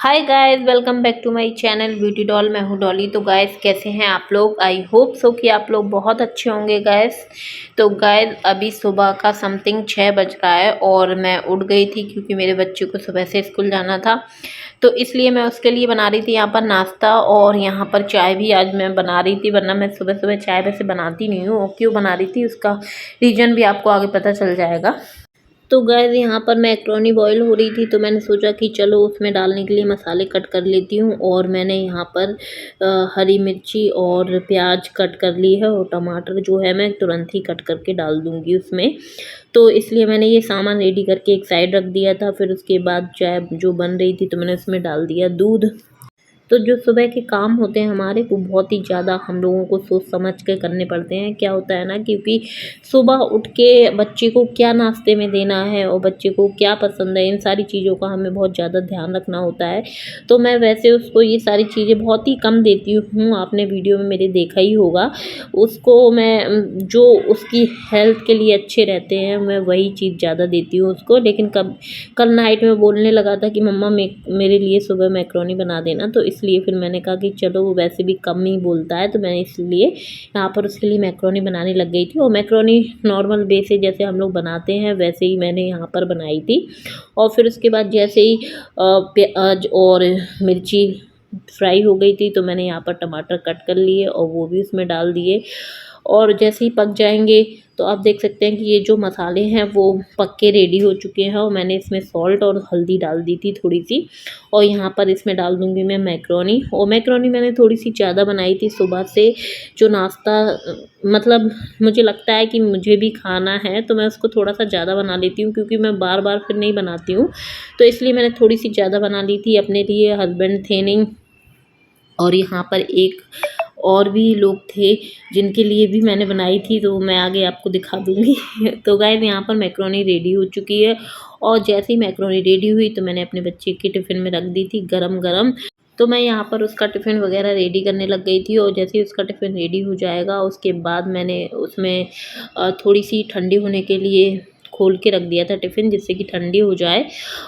Hi guys, welcome back to my channel beauty doll. मैं हूँ डॉली। तो गाइस, कैसे हैं आप लोग? आई होप सो कि आप लोग बहुत अच्छे होंगे गाइस। तो गाइस, अभी सुबह का समथिंग 6 बज रहा है और मैं उठ गई थी क्योंकि मेरे बच्चे को सुबह से स्कूल जाना था। तो इसलिए मैं उसके लिए बना रही थी यहाँ पर नाश्ता, और यहाँ पर चाय भी आज मैं बना रही थी, वरना मैं सुबह सुबह चाय वैसे बनाती नहीं हूँ। और क्यों बना रही थी उसका रीज़न भी आपको आगे पता चल जाएगा। तो गाइस, यहाँ पर मैक्रोनी बॉईल हो रही थी, तो मैंने सोचा कि चलो उसमें डालने के लिए मसाले कट कर लेती हूँ। और मैंने यहाँ पर हरी मिर्ची और प्याज कट कर ली है, और टमाटर जो है मैं तुरंत ही कट करके डाल दूँगी उसमें। तो इसलिए मैंने ये सामान रेडी करके एक साइड रख दिया था। फिर उसके बाद चाय जो बन रही थी तो मैंने उसमें डाल दिया दूध। तो जो सुबह के काम होते हैं हमारे, वो बहुत ही ज़्यादा हम लोगों को सोच समझ के करने पड़ते हैं। क्या होता है ना, क्योंकि सुबह उठ के बच्चे को क्या नाश्ते में देना है और बच्चे को क्या पसंद है, इन सारी चीज़ों का हमें बहुत ज़्यादा ध्यान रखना होता है। तो मैं वैसे उसको ये सारी चीज़ें बहुत ही कम देती हूँ। आपने वीडियो में मेरे देखा ही होगा। उसको मैं जो उसकी हेल्थ के लिए अच्छे रहते हैं, मैं वही चीज़ ज़्यादा देती हूँ उसको। लेकिन कल नाइट में बोलने लगा था कि मम्मा मेरे लिए सुबह मैक्रोनी बना देना। तो इसलिए फिर मैंने कहा कि चलो, वो वैसे भी कम ही बोलता है, तो मैं इसलिए यहाँ पर उसके लिए मैक्रोनी बनाने लग गई थी। और मैक्रोनी नॉर्मल बेसिक जैसे हम लोग बनाते हैं वैसे ही मैंने यहाँ पर बनाई थी। और फिर उसके बाद जैसे ही प्याज और मिर्ची फ्राई हो गई थी, तो मैंने यहाँ पर टमाटर कट कर लिए और वो भी उसमें डाल दिए। और जैसे ही पक जाएंगे तो आप देख सकते हैं कि ये जो मसाले हैं वो पक के रेडी हो चुके हैं। और मैंने इसमें सॉल्ट और हल्दी डाल दी थी थोड़ी सी। और यहाँ पर इसमें डाल दूँगी मैं मैक्रोनी। और मैक्रोनी मैंने थोड़ी सी ज़्यादा बनाई थी सुबह से, जो नाश्ता मतलब मुझे लगता है कि मुझे भी खाना है, तो मैं उसको थोड़ा सा ज़्यादा बना लेती हूँ, क्योंकि मैं बार बार फिर नहीं बनाती हूँ। तो इसलिए मैंने थोड़ी सी ज़्यादा बना ली थी। अपने लिए हस्बैंड थे नहीं, और यहाँ पर एक और भी लोग थे जिनके लिए भी मैंने बनाई थी, तो मैं आगे आपको दिखा दूँगी। तो गाइस, यहाँ पर मैक्रोनी रेडी हो चुकी है। और जैसे ही मैक्रोनी रेडी हुई तो मैंने अपने बच्चे के टिफ़िन में रख दी थी गरम-गरम। तो मैं यहाँ पर उसका टिफ़िन वग़ैरह रेडी करने लग गई थी। और जैसे ही उसका टिफ़िन रेडी हो जाएगा, उसके बाद मैंने उसमें थोड़ी-सी ठंडी होने के लिए खोल के रख दिया था टिफ़िन, जिससे कि ठंडी हो जाए।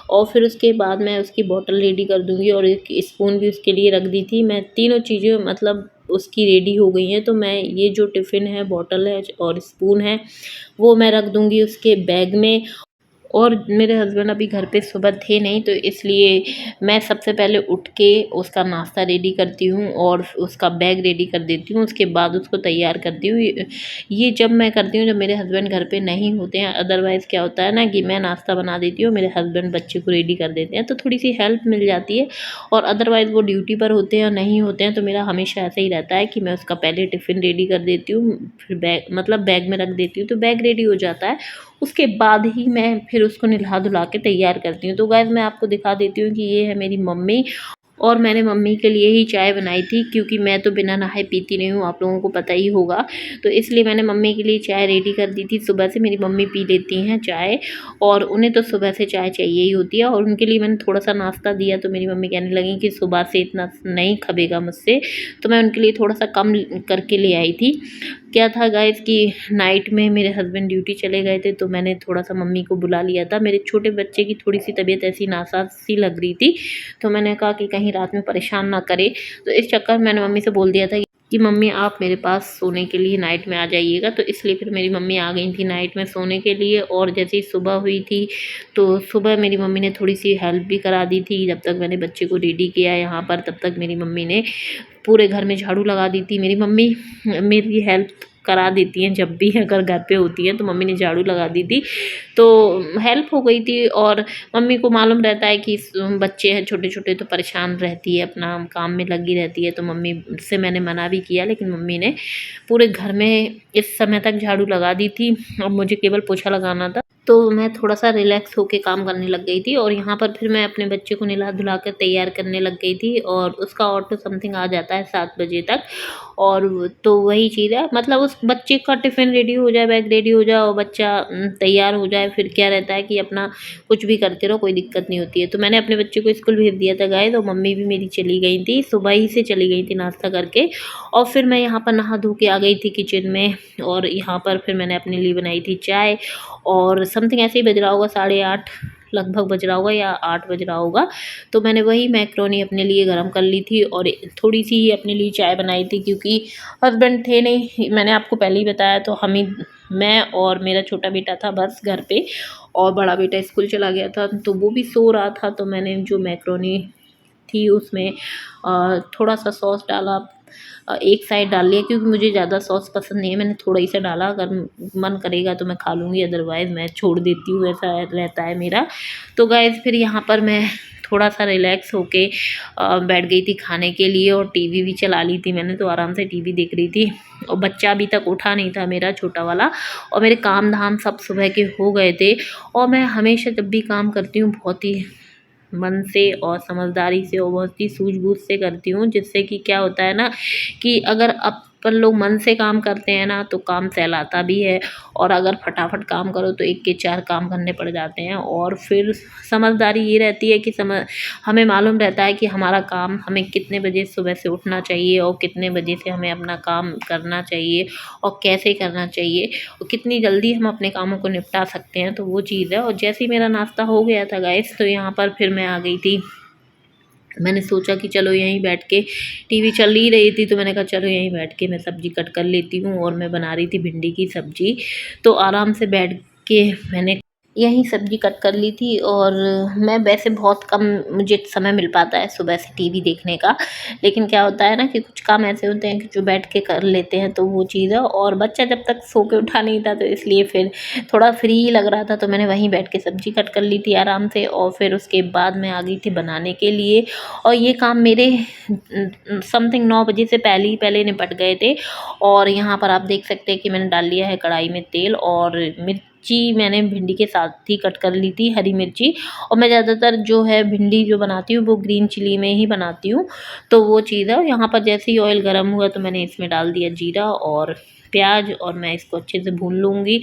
और फिर उसके बाद मैं उसकी बॉटल रेडी कर दूँगी, और एक स्पून भी उसके लिए रख दी थी। मैं तीनों चीज़ें मतलब उसकी रेडी हो गई हैं। तो मैं ये जो टिफ़िन है, बॉटल है और स्पून है, वो मैं रख दूँगी उसके बैग में। और मेरे हस्बैंड अभी घर पे सुबह थे नहीं, तो इसलिए मैं सबसे पहले उठ के उसका नाश्ता रेडी करती हूँ और उसका बैग रेडी कर देती हूँ। उसके बाद उसको तैयार करती हूँ। ये जब मैं करती हूँ जब मेरे हस्बैंड घर पे नहीं होते हैं। अदरवाइज़ क्या होता है ना कि मैं नाश्ता बना देती हूँ, मेरे हस्बैंड बच्चे को रेडी कर देते हैं, तो थोड़ी सी हेल्प मिल जाती है। और अदरवाइज़ वो ड्यूटी पर होते हैं और नहीं होते हैं, तो मेरा हमेशा ऐसा ही रहता है कि मैं उसका पहले टिफ़िन रेडी कर देती हूँ, फिर बैग में रख देती हूँ, तो बैग रेडी हो जाता है। उसके बाद ही मैं फिर उसको नहला-धुला के तैयार करती हूँ। तो गाइस, मैं आपको दिखा देती हूँ कि ये है मेरी मम्मी। और मैंने मम्मी के लिए ही चाय बनाई थी, क्योंकि मैं तो बिना नहाए पीती नहीं हूँ, आप लोगों को पता ही होगा। तो इसलिए मैंने मम्मी के लिए चाय रेडी कर दी थी। सुबह से मेरी मम्मी पी लेती हैं चाय, और उन्हें तो सुबह से चाय चाहिए ही होती है। और उनके लिए मैंने थोड़ा-सा नाश्ता दिया, तो मेरी मम्मी कहने लगी कि सुबह से इतना नहीं खबेगा मुझसे, तो मैं उनके लिए थोड़ा-सा कम करके ले आई थी। क्या था गाइस कि नाइट में मेरे हस्बैंड ड्यूटी चले गए थे, तो मैंने थोड़ा-सा मम्मी को बुला लिया था। मेरे छोटे बच्चे की थोड़ी-सी तबीयत ऐसी नासाज सी लग रही थी, तो मैंने कहा कि कहीं रात में परेशान ना करे। तो इस चक्कर में मैंने मम्मी से बोल दिया था कि मम्मी, आप मेरे पास सोने के लिए नाइट में आ जाइएगा। तो इसलिए फिर मेरी मम्मी आ गई थी नाइट में सोने के लिए। और जैसे ही सुबह हुई थी, तो सुबह मेरी मम्मी ने थोड़ी-सी हेल्प भी करा दी थी। जब तक मैंने बच्चे को रेडी किया यहाँ पर, तब तक मेरी मम्मी ने पूरे घर में झाड़ू लगा दी थी। मेरी मम्मी मेरी हेल्प करा देती हैं जब भी, अगर घर पे होती हैं तो मम्मी ने झाड़ू लगा दी थी, तो हेल्प हो गई थी। और मम्मी को मालूम रहता है कि बच्चे हैं छोटे-छोटे, तो परेशान रहती है, अपना काम में लगी रहती है। तो मम्मी से मैंने मना भी किया, लेकिन मम्मी ने पूरे घर में इस समय तक झाड़ू लगा दी थी। अब मुझे केवल पोछा लगाना था, तो मैं थोड़ा-सा रिलैक्स होके काम करने लग गई थी। और यहाँ पर फिर मैं अपने बच्चे को नहला-धुला कर तैयार करने लग गई थी, और उसका ऑटो समथिंग आ जाता है 7 बजे तक। और तो वही चीज़ है, मतलब उस बच्चे का टिफ़िन रेडी हो जाए, बैग रेडी हो जाए और बच्चा तैयार हो जाए, फिर क्या रहता है कि अपना कुछ भी करते रहो, कोई दिक्कत नहीं होती है। तो मैंने अपने बच्चे को स्कूल भेज दिया था गाइस, और मम्मी भी मेरी चली गई थी, सुबह ही से चली गई थी नाश्ता करके। और फिर मैं यहाँ पर नहा धो के आ गई थी किचन में, और यहाँ पर फिर मैंने अपने लिए बनाई थी चाय। और समथिंग ऐसे ही बज रहा होगा 8:30, लगभग बज रहा होगा या 8 बज रहा होगा। तो मैंने वही मैक्रोनी अपने लिए गरम कर ली थी और थोड़ी सी ही अपने लिए चाय बनाई थी, क्योंकि हस्बैंड थे नहीं, मैंने आपको पहले ही बताया। तो हम ही, मैं और मेरा छोटा बेटा था बस घर पे, और बड़ा बेटा स्कूल चला गया था तो वो भी सो रहा था। तो मैंने जो मैक्रोनी थी उसमें थोड़ा सा सॉस डाला, एक साइड डाल लिया, क्योंकि मुझे ज़्यादा सॉस पसंद नहीं है। मैंने थोड़ा ही सा डाला, अगर मन करेगा तो मैं खा लूँगी, अदरवाइज़ मैं छोड़ देती हूँ, ऐसा रहता है मेरा। तो गाइस फिर यहाँ पर मैं थोड़ा सा रिलैक्स होके बैठ गई थी खाने के लिए, और टीवी भी चला ली थी मैंने, तो आराम से टीवी देख रही थी। और बच्चा अभी तक उठा नहीं था मेरा छोटा वाला, और मेरे काम धाम सब सुबह के हो गए थे। और मैं हमेशा जब भी काम करती हूँ बहुत ही मन से और समझदारी से और बहुत ही सूझबूझ से करती हूँ, जिससे कि क्या होता है ना कि अगर अपन लोग मन से काम करते हैं ना तो काम सहलाता भी है, और अगर फटाफट काम करो तो एक के चार काम करने पड़ जाते हैं। और फिर समझदारी ये रहती है कि हमें मालूम रहता है कि हमारा काम, हमें कितने बजे सुबह से उठना चाहिए और कितने बजे से हमें अपना काम करना चाहिए और कैसे करना चाहिए, और कितनी जल्दी हम अपने कामों को निपटा सकते हैं। तो वो चीज़ है। और जैसे ही मेरा नाश्ता हो गया था गाइस, तो यहाँ पर फिर मैं आ गई थी। मैंने सोचा कि चलो यहीं बैठ के, टीवी चल ही रही थी तो मैंने कहा चलो यहीं बैठ के मैं सब्ज़ी कट कर लेती हूँ, और मैं बना रही थी भिंडी की सब्ज़ी। तो आराम से बैठ के मैंने यही सब्ज़ी कट कर ली थी। और मैं वैसे बहुत कम मुझे समय मिल पाता है सुबह से टीवी देखने का, लेकिन क्या होता है ना कि कुछ काम ऐसे होते हैं कि जो बैठ के कर लेते हैं, तो वो चीज़ है। और बच्चा जब तक सो के उठा नहीं था तो इसलिए फिर थोड़ा फ्री ही लग रहा था, तो मैंने वहीं बैठ के सब्ज़ी कट कर ली थी आराम से। और फिर उसके बाद मैं आ गई थी बनाने के लिए, और ये काम मेरे समथिंग 9 बजे से पहले निपट गए थे। और यहाँ पर आप देख सकते हैं कि मैंने डाल लिया है कढ़ाई में तेल, और मिर्ची मैंने भिंडी के साथ ही कट कर ली थी, हरी मिर्ची। और मैं ज़्यादातर जो है भिंडी जो बनाती हूँ वो ग्रीन चिली में ही बनाती हूँ, तो वो चीज़ है। यहाँ पर जैसे ही ऑयल गर्म हुआ तो मैंने इसमें डाल दिया जीरा और प्याज, और मैं इसको अच्छे से भून लूँगी।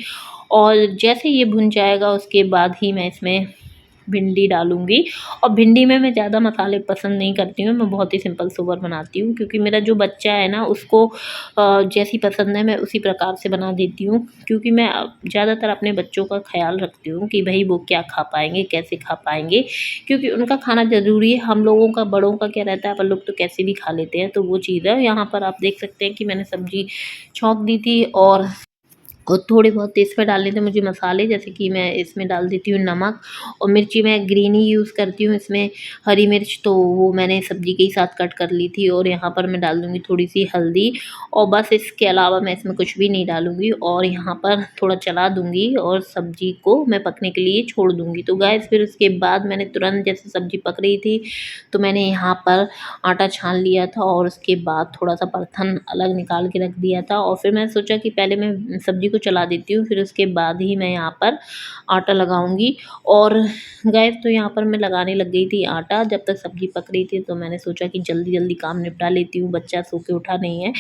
और जैसे ये भुन जाएगा उसके बाद ही मैं इसमें भिंडी डालूँगी। और भिंडी में मैं ज़्यादा मसाले पसंद नहीं करती हूँ, मैं बहुत ही सिंपल सोबर बनाती हूँ, क्योंकि मेरा जो बच्चा है ना उसको जैसी पसंद है मैं उसी प्रकार से बना देती हूँ। क्योंकि मैं ज़्यादातर अपने बच्चों का ख़्याल रखती हूँ कि भई वो क्या खा पाएँगे, कैसे खा पाएँगे, क्योंकि उनका खाना ज़रूरी है। हम लोगों का, बड़ों का क्या रहता है, अपन लोग तो कैसे भी खा लेते हैं, तो वो चीज़ है। यहाँ पर आप देख सकते हैं कि मैंने सब्ज़ी छौंक दी थी, और थोड़े बहुत इसमें डालने थे मुझे मसाले, जैसे कि मैं इसमें डाल देती हूँ नमक, और मिर्ची मैं ग्रीन ही यूज़ करती हूँ इसमें, हरी मिर्च तो वो मैंने सब्ज़ी के ही साथ कट कर ली थी। और यहाँ पर मैं डाल दूँगी थोड़ी सी हल्दी, और बस इसके अलावा मैं इसमें कुछ भी नहीं डालूँगी। और यहाँ पर थोड़ा चला दूँगी और सब्ज़ी को मैं पकने के लिए छोड़ दूँगी। तो गाइस फिर उसके बाद मैंने तुरंत, जैसे सब्ज़ी पक रही थी, तो मैंने यहाँ पर आटा छान लिया था, और उसके बाद थोड़ा सा परथन अलग निकाल के रख दिया था। और फिर मैंने सोचा कि पहले मैं सब्ज़ी को चला देती हूँ, फिर उसके बाद ही मैं यहाँ पर आटा लगाऊंगी। और गैस तो यहाँ पर मैं लगाने लग गई थी आटा, जब तक सब्ज़ी पक रही थी। तो मैंने सोचा कि जल्दी जल्दी काम निपटा लेती हूँ, बच्चा सो के उठा नहीं है।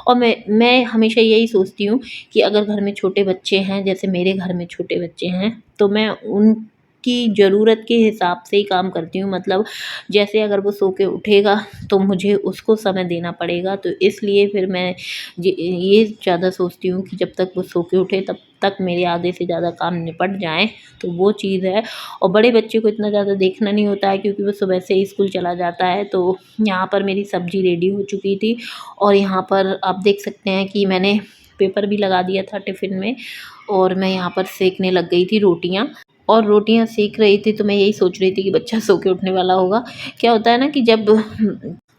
और मैं हमेशा यही सोचती हूँ कि अगर घर में छोटे बच्चे हैं, जैसे मेरे घर में छोटे बच्चे हैं, तो मैं उनकी ज़रूरत के हिसाब से ही काम करती हूँ। मतलब जैसे अगर वो सो के उठेगा तो मुझे उसको समय देना पड़ेगा, तो इसलिए फिर मैं ये ज़्यादा सोचती हूँ कि जब तक वो सो के उठे तब तक मेरे आधे से ज़्यादा काम निपट जाएँ, तो वो चीज़ है। और बड़े बच्चे को इतना ज़्यादा देखना नहीं होता है, क्योंकि वो सुबह से ही स्कूल चला जाता है। तो यहाँ पर मेरी सब्ज़ी रेडी हो चुकी थी, और यहाँ पर आप देख सकते हैं कि मैंने पेपर भी लगा दिया था टिफ़िन में, और मैं यहाँ पर सेकने लग गई थी रोटियाँ। और रोटियाँ सेक रही थी तो मैं यही सोच रही थी कि बच्चा सो के उठने वाला होगा। क्या होता है ना कि जब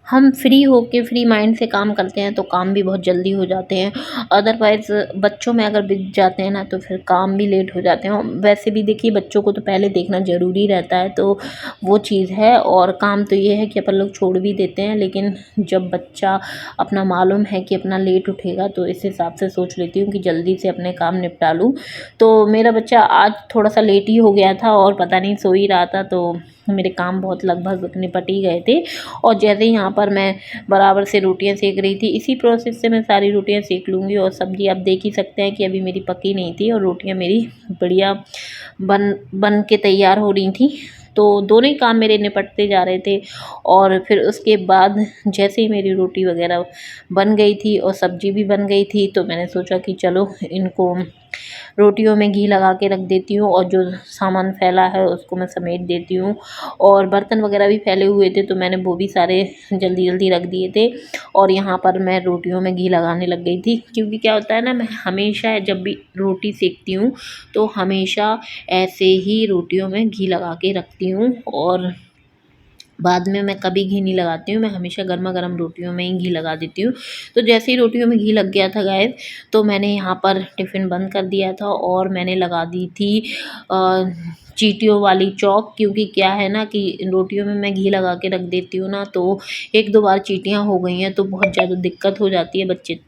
हम फ्री होके, फ्री माइंड से काम करते हैं तो काम भी बहुत जल्दी हो जाते हैं। अदरवाइज़ बच्चों में अगर बिज़ जाते हैं ना तो फिर काम भी लेट हो जाते हैं। वैसे भी देखिए बच्चों को तो पहले देखना ज़रूरी रहता है, तो वो चीज़ है। और काम तो ये है कि अपन लोग छोड़ भी देते हैं, लेकिन जब बच्चा अपना मालूम है कि अपना लेट उठेगा तो इस हिसाब से सोच लेती हूँ कि जल्दी से अपने काम निपटा लूँ। तो मेरा बच्चा आज थोड़ा सा लेट ही हो गया था, और पता नहीं सो ही रहा था, तो मेरे काम बहुत लगभग निपट ही गए थे। और जैसे ही यहाँ पर मैं बराबर से रोटियाँ सेक रही थी, इसी प्रोसेस से मैं सारी रोटियाँ सेक लूँगी। और सब्ज़ी आप देख ही सकते हैं कि अभी मेरी पकी नहीं थी, और रोटियाँ मेरी बढ़िया बन के तैयार हो रही थी। तो दोनों ही काम मेरे निपटते जा रहे थे। और फिर उसके बाद जैसे ही मेरी रोटी वगैरह बन गई थी और सब्ज़ी भी बन गई थी, तो मैंने सोचा कि चलो इनको रोटियों में घी लगा के रख देती हूँ और जो सामान फैला है उसको मैं समेट देती हूँ। और बर्तन वगैरह भी फैले हुए थे तो मैंने वो भी सारे जल्दी जल्दी रख दिए थे और यहाँ पर मैं रोटियों में घी लगाने लग गई थी, क्योंकि क्या होता है ना, मैं हमेशा जब भी रोटी सेकती हूँ तो हमेशा ऐसे ही रोटियों में घी लगा के रखती हूँ और बाद में मैं कभी घी नहीं लगाती हूँ, मैं हमेशा गर्मा गर्म रोटियों में ही घी लगा देती हूँ। तो जैसे ही रोटियों में घी लग गया था गाइस, तो मैंने यहाँ पर टिफ़िन बंद कर दिया था और मैंने लगा दी थी चींटियों वाली चॉक, क्योंकि क्या है ना कि रोटियों में मैं घी लगा के रख देती हूँ ना, तो एक दो बार चींटियाँ हो गई हैं तो बहुत ज़्यादा दिक्कत हो जाती है, बच्चे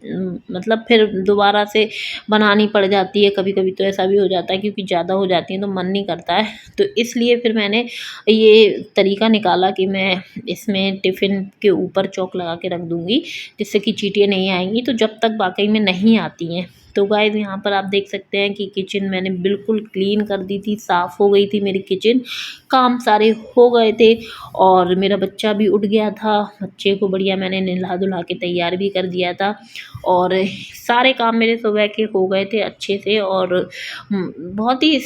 मतलब फिर दोबारा से बनानी पड़ जाती है। कभी कभी तो ऐसा भी हो जाता है क्योंकि ज़्यादा हो जाती है तो मन नहीं करता है, तो इसलिए फिर मैंने ये तरीका निकाला कि मैं इसमें टिफ़िन के ऊपर चॉक लगा के रख दूँगी, जिससे कि चींटियाँ नहीं आएँगी, तो जब तक वाक़ई में नहीं आती हैं। तो गाइस यहाँ पर आप देख सकते हैं कि किचन मैंने बिल्कुल क्लीन कर दी थी, साफ़ हो गई थी मेरी किचन, काम सारे हो गए थे और मेरा बच्चा भी उठ गया था। बच्चे को बढ़िया मैंने नहला-धुला के तैयार भी कर दिया था और सारे काम मेरे सुबह के हो गए थे अच्छे से और बहुत ही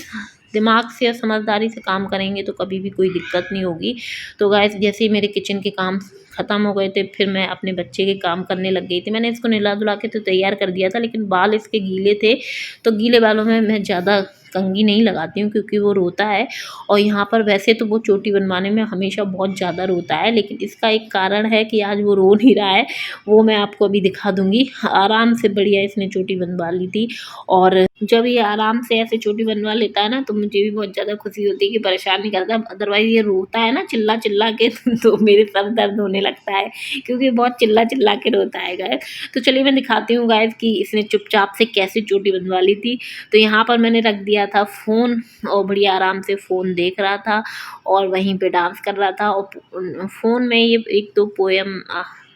दिमाग से और समझदारी से काम करेंगे तो कभी भी कोई दिक्कत नहीं होगी। तो गाइस जैसे ही मेरे किचन के काम ख़त्म हो गए थे, फिर मैं अपने बच्चे के काम करने लग गई थी। मैंने इसको नहला-धुला के तो तैयार कर दिया था, लेकिन बाल इसके गीले थे, तो गीले बालों में मैं ज़्यादा कंघी नहीं लगाती हूँ क्योंकि वो रोता है और यहाँ पर वैसे तो वो चोटी बनवाने में हमेशा बहुत ज़्यादा रोता है, लेकिन इसका एक कारण है कि आज वो रो नहीं रहा है, वो मैं आपको अभी दिखा दूँगी। आराम से बढ़िया इसने चोटी बनवा ली थी और जब ये आराम से ऐसे चोटी बनवा लेता है ना, तो मुझे भी बहुत ज़्यादा खुशी होती है कि परेशान नहीं करता। अदरवाइज़ ये रोता है ना चिल्ला-चिल्ला के तो मेरे सर दर्द होने लगता है, क्योंकि बहुत चिल्ला-चिल्ला के रोता है गाइस। तो चलिए मैं दिखाती हूँ गाइस कि इसने चुपचाप से कैसे चोटी बनवा ली थी। तो यहाँ पर मैंने रख दिया था फ़ोन और बढ़िया आराम से फ़ोन देख रहा था और वहीं पे डांस कर रहा था और फ़ोन में ये एक तो पोएम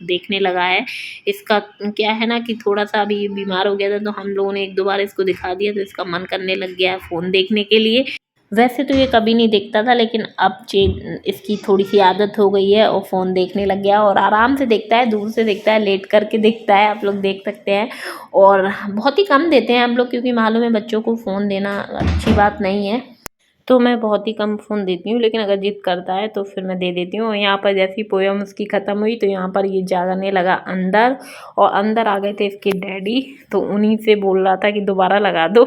देखने लगा है। इसका क्या है ना कि थोड़ा-सा अभी बीमार हो गया था, तो हम लोगों ने 1-2 बार इसको दिखा दिया, तो इसका मन करने लग गया है फ़ोन देखने के लिए। वैसे तो ये कभी नहीं देखता था, लेकिन अब इसकी थोड़ी-सी आदत हो गई है और फ़ोन देखने लग गया और आराम से देखता है, दूर से देखता है, लेट कर के देखता है, आप लोग देख सकते हैं। और बहुत ही कम देते हैं हम लोग, क्योंकि मालूम है बच्चों को फ़ोन देना अच्छी बात नहीं है। तो मैं बहुत ही कम फ़ोन देती हूँ, लेकिन अगर ज़िद करता है तो फिर मैं दे देती हूँ। और यहाँ पर जैसी पोएम उसकी ख़त्म हुई तो यहाँ पर ये जाने लगा अंदर और अंदर आ गए थे इसके डैडी, तो उन्हीं से बोल रहा था कि दोबारा लगा दो।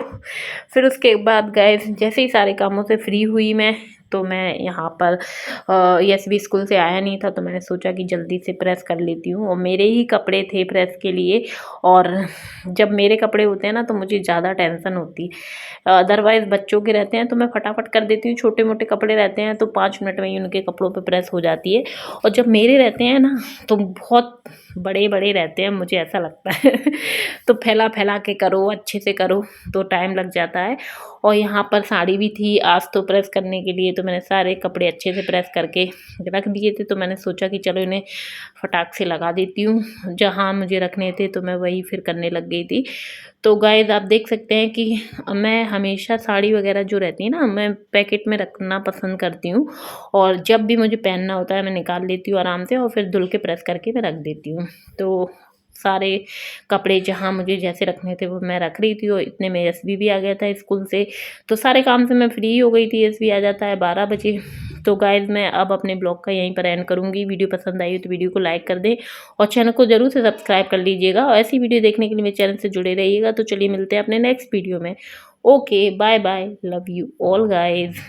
फिर उसके बाद गए, जैसे ही सारे कामों से फ्री हुई मैं, तो मैं यहाँ पर यस भी स्कूल से आया नहीं था, तो मैंने सोचा कि जल्दी से प्रेस कर लेती हूँ और मेरे ही कपड़े थे प्रेस के लिए। और जब मेरे कपड़े होते हैं ना तो मुझे ज़्यादा टेंशन होती, अदरवाइज़ बच्चों के रहते हैं तो मैं फटाफट कर देती हूँ, छोटे मोटे कपड़े रहते हैं तो 5 मिनट में ही उनके कपड़ों पे प्रेस हो जाती है। और जब मेरे रहते हैं ना तो बहुत बड़े बड़े रहते हैं, मुझे ऐसा लगता है तो फैला फैला के करो, अच्छे से करो तो टाइम लग जाता है। और यहाँ पर साड़ी भी थी आज तो प्रेस करने के लिए, तो मैंने सारे कपड़े अच्छे से प्रेस करके रख दिए थे, तो मैंने सोचा कि चलो इन्हें फटाक से लगा देती हूँ। जहाँ मुझे रखने थे तो मैं वही फिर करने लग गई थी। तो गाइस आप देख सकते हैं कि मैं हमेशा साड़ी वगैरह जो रहती है ना, मैं पैकेट में रखना पसंद करती हूँ और जब भी मुझे पहनना होता है मैं निकाल लेती हूँ आराम से और फिर धुल के प्रेस करके मैं रख देती हूँ। तो सारे कपड़े जहाँ मुझे जैसे रखने थे वो मैं रख रही थी और इतने में एसबी भी आ गया था स्कूल से, तो सारे काम से मैं फ्री हो गई थी। एसबी आ जाता है 12 बजे। तो गाइज़ मैं अब अपने ब्लॉग का यहीं पर एंड करूँगी। वीडियो पसंद आई हो तो वीडियो को लाइक कर दें और चैनल को ज़रूर से सब्सक्राइब कर लीजिएगा और ऐसी वीडियो देखने के लिए मेरे चैनल से जुड़े रहिएगा। तो चलिए मिलते हैं अपने नेक्स्ट वीडियो में। Okay bye bye, love you all guys.